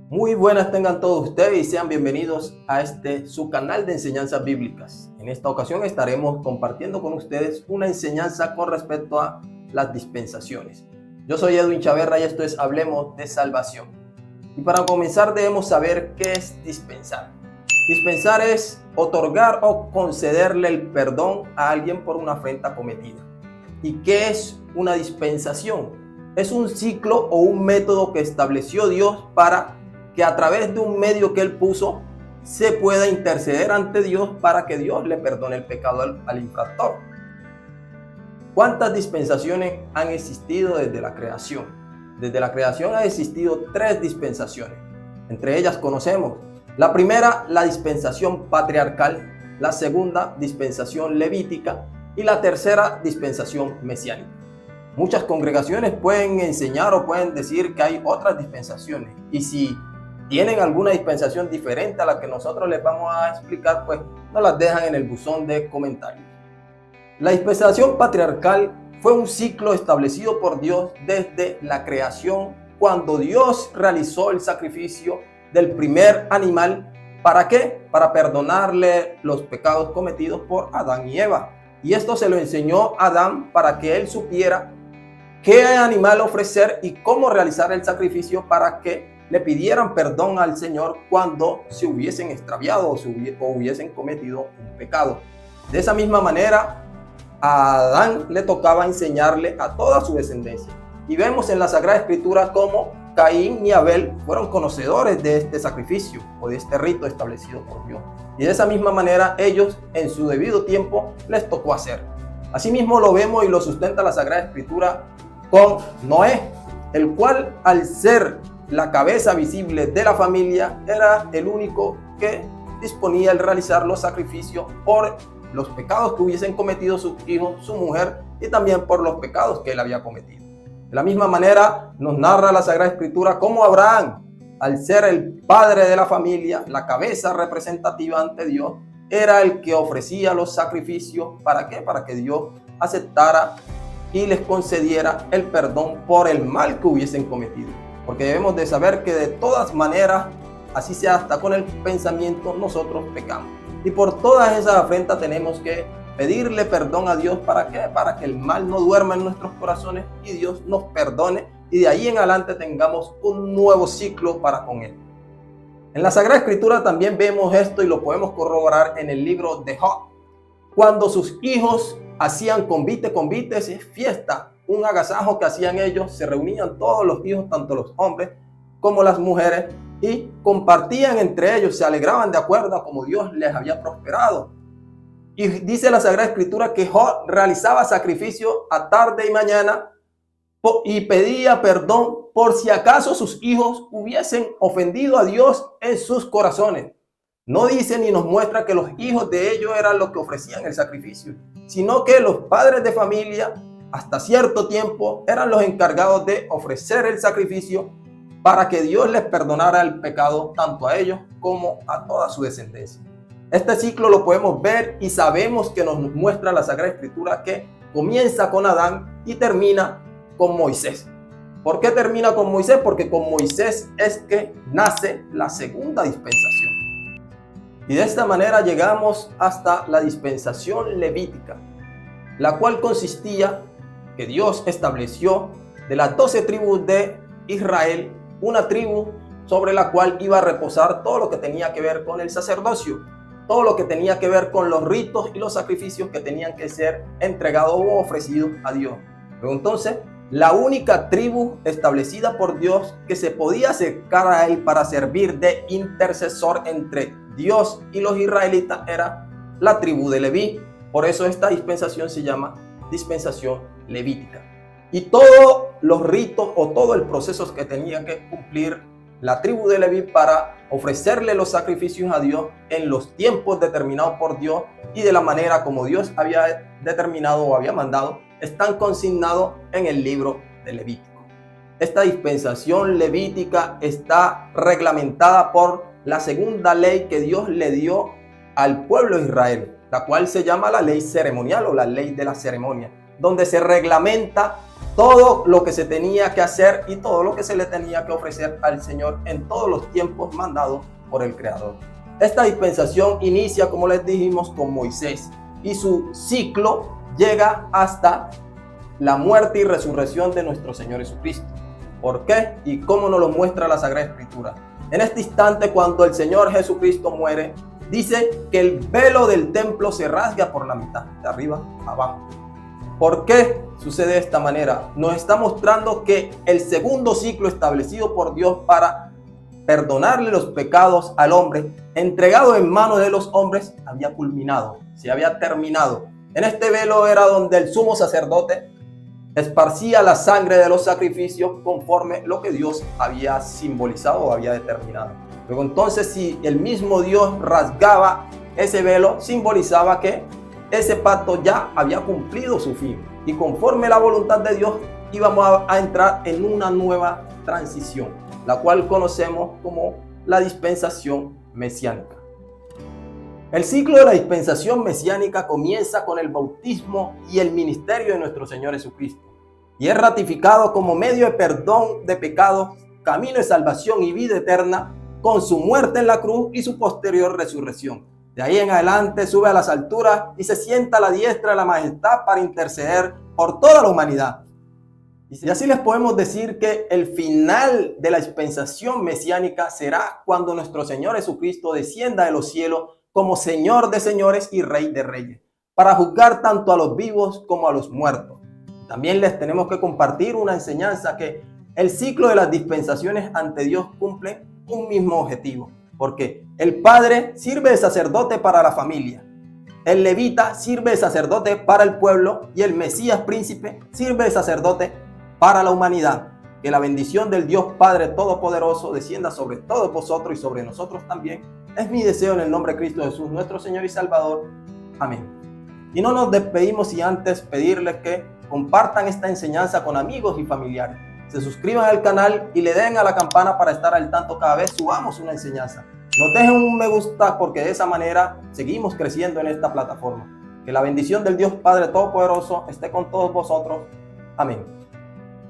Muy buenas tengan todos ustedes y sean bienvenidos a su canal de enseñanzas bíblicas. En esta ocasión estaremos compartiendo con ustedes una enseñanza con respecto a las dispensaciones. Yo soy Edwin Chaverra y esto es Hablemos de Salvación. Y para comenzar debemos saber qué es dispensar. Dispensar es otorgar o concederle el perdón a alguien por una afrenta cometida. ¿Y qué es una dispensación? Es un ciclo o un método que estableció Dios para que a través de un medio que Él puso se pueda interceder ante Dios para que Dios le perdone el pecado al infractor. ¿Cuántas dispensaciones han existido desde la creación? Desde la creación han existido 3 dispensaciones. Entre ellas conocemos la primera, la dispensación patriarcal, la segunda, dispensación levítica y la tercera, dispensación mesiánica. Muchas congregaciones pueden enseñar o pueden decir que hay otras dispensaciones, y si tienen alguna dispensación diferente a la que nosotros les vamos a explicar, pues nos las dejan en el buzón de comentarios. La dispensación patriarcal fue un ciclo establecido por Dios desde la creación, cuando Dios realizó el sacrificio del primer animal. ¿Para qué? Para perdonarle los pecados cometidos por Adán y Eva. Y esto se lo enseñó a Adán para que él supiera qué animal ofrecer y cómo realizar el sacrificio para que le pidieran perdón al Señor cuando se hubiesen extraviado o hubiesen cometido un pecado. De esa misma manera, a Adán le tocaba enseñarle a toda su descendencia. Y vemos en la Sagrada Escritura cómo Caín y Abel fueron conocedores de este sacrificio o de este rito establecido por Dios. Y de esa misma manera ellos en su debido tiempo les tocó hacer. Asimismo lo vemos y lo sustenta la Sagrada Escritura con Noé, el cual al ser la cabeza visible de la familia era el único que disponía el realizar los sacrificios por los pecados que hubiesen cometido sus hijos, su mujer, y también por los pecados que él había cometido. De la misma manera nos narra la Sagrada Escritura cómo Abraham, al ser el padre de la familia, la cabeza representativa ante Dios, era el que ofrecía los sacrificios. ¿Para qué? Para que Dios aceptara y les concediera el perdón por el mal que hubiesen cometido. Porque debemos de saber que de todas maneras, así sea hasta con el pensamiento, nosotros pecamos. Y por todas esas afrentas tenemos que pedirle perdón a Dios. ¿Para qué? Para que el mal no duerma en nuestros corazones y Dios nos perdone y de ahí en adelante tengamos un nuevo ciclo para con Él. En la Sagrada Escritura también vemos esto y lo podemos corroborar en el libro de Job. Cuando sus hijos hacían convites, fiesta, un agasajo que hacían ellos, se reunían todos los hijos, tanto los hombres como las mujeres, y compartían entre ellos, se alegraban de acuerdo a como Dios les había prosperado. Y dice la Sagrada Escritura que Job realizaba sacrificio a tarde y mañana y pedía perdón por si acaso sus hijos hubiesen ofendido a Dios en sus corazones. No dice ni nos muestra que los hijos de ellos eran los que ofrecían el sacrificio, sino que los padres de familia hasta cierto tiempo eran los encargados de ofrecer el sacrificio para que Dios les perdonara el pecado tanto a ellos como a toda su descendencia. Este ciclo lo podemos ver y sabemos que nos muestra la Sagrada Escritura que comienza con Adán y termina con Moisés. ¿Por qué termina con Moisés? Porque con Moisés es que nace la segunda dispensación. Y de esta manera llegamos hasta la dispensación levítica, la cual consistía que Dios estableció de las 12 tribus de Israel, una tribu sobre la cual iba a reposar todo lo que tenía que ver con el sacerdocio, todo lo que tenía que ver con los ritos y los sacrificios que tenían que ser entregados o ofrecidos a Dios. Pero entonces, la única tribu establecida por Dios que se podía acercar a Él para servir de intercesor entre Dios y los israelitas era la tribu de Leví. Por eso esta dispensación se llama dispensación levítica. Y todos los ritos o todo el proceso que tenía que cumplir la tribu de Leví para ofrecerle los sacrificios a Dios en los tiempos determinados por Dios y de la manera como Dios había determinado o había mandado, están consignados en el libro de Levítico. Esta dispensación levítica está reglamentada por la segunda ley que Dios le dio al pueblo de Israel, la cual se llama la ley ceremonial o la ley de la ceremonia, donde se reglamenta todo lo que se tenía que hacer y todo lo que se le tenía que ofrecer al Señor en todos los tiempos mandados por el Creador. Esta dispensación inicia, como les dijimos, con Moisés y su ciclo llega hasta la muerte y resurrección de nuestro Señor Jesucristo. ¿Por qué? Y cómo nos lo muestra la Sagrada Escritura. En este instante, cuando el Señor Jesucristo muere, dice que el velo del templo se rasga por la mitad, de arriba a abajo. ¿Por qué sucede de esta manera? Nos está mostrando que el segundo ciclo establecido por Dios para perdonarle los pecados al hombre, entregado en manos de los hombres, había culminado, se había terminado. En este velo era donde el sumo sacerdote esparcía la sangre de los sacrificios conforme lo que Dios había simbolizado o había determinado. Luego entonces, si el mismo Dios rasgaba ese velo, simbolizaba que ese pacto ya había cumplido su fin. Y conforme la voluntad de Dios, íbamos a entrar en una nueva transición, la cual conocemos como la dispensación mesiánica. El ciclo de la dispensación mesiánica comienza con el bautismo y el ministerio de nuestro Señor Jesucristo, y es ratificado como medio de perdón de pecados, camino de salvación y vida eterna, con su muerte en la cruz y su posterior resurrección. De ahí en adelante sube a las alturas y se sienta a la diestra de la majestad para interceder por toda la humanidad. Y así les podemos decir que el final de la dispensación mesiánica será cuando nuestro Señor Jesucristo descienda de los cielos como Señor de señores y Rey de reyes, para juzgar tanto a los vivos como a los muertos. También les tenemos que compartir una enseñanza que el ciclo de las dispensaciones ante Dios cumple un mismo objetivo, porque el Padre sirve de sacerdote para la familia, el levita sirve de sacerdote para el pueblo y el Mesías príncipe sirve de sacerdote para la humanidad. Que la bendición del Dios Padre Todopoderoso descienda sobre todos vosotros y sobre nosotros también. Es mi deseo en el nombre de Cristo Jesús, nuestro Señor y Salvador. Amén. Y no nos despedimos sin antes pedirles que compartan esta enseñanza con amigos y familiares. Se suscriban al canal y le den a la campana para estar al tanto cada vez subamos una enseñanza. Nos dejen un me gusta porque de esa manera seguimos creciendo en esta plataforma. Que la bendición del Dios Padre Todopoderoso esté con todos vosotros. Amén.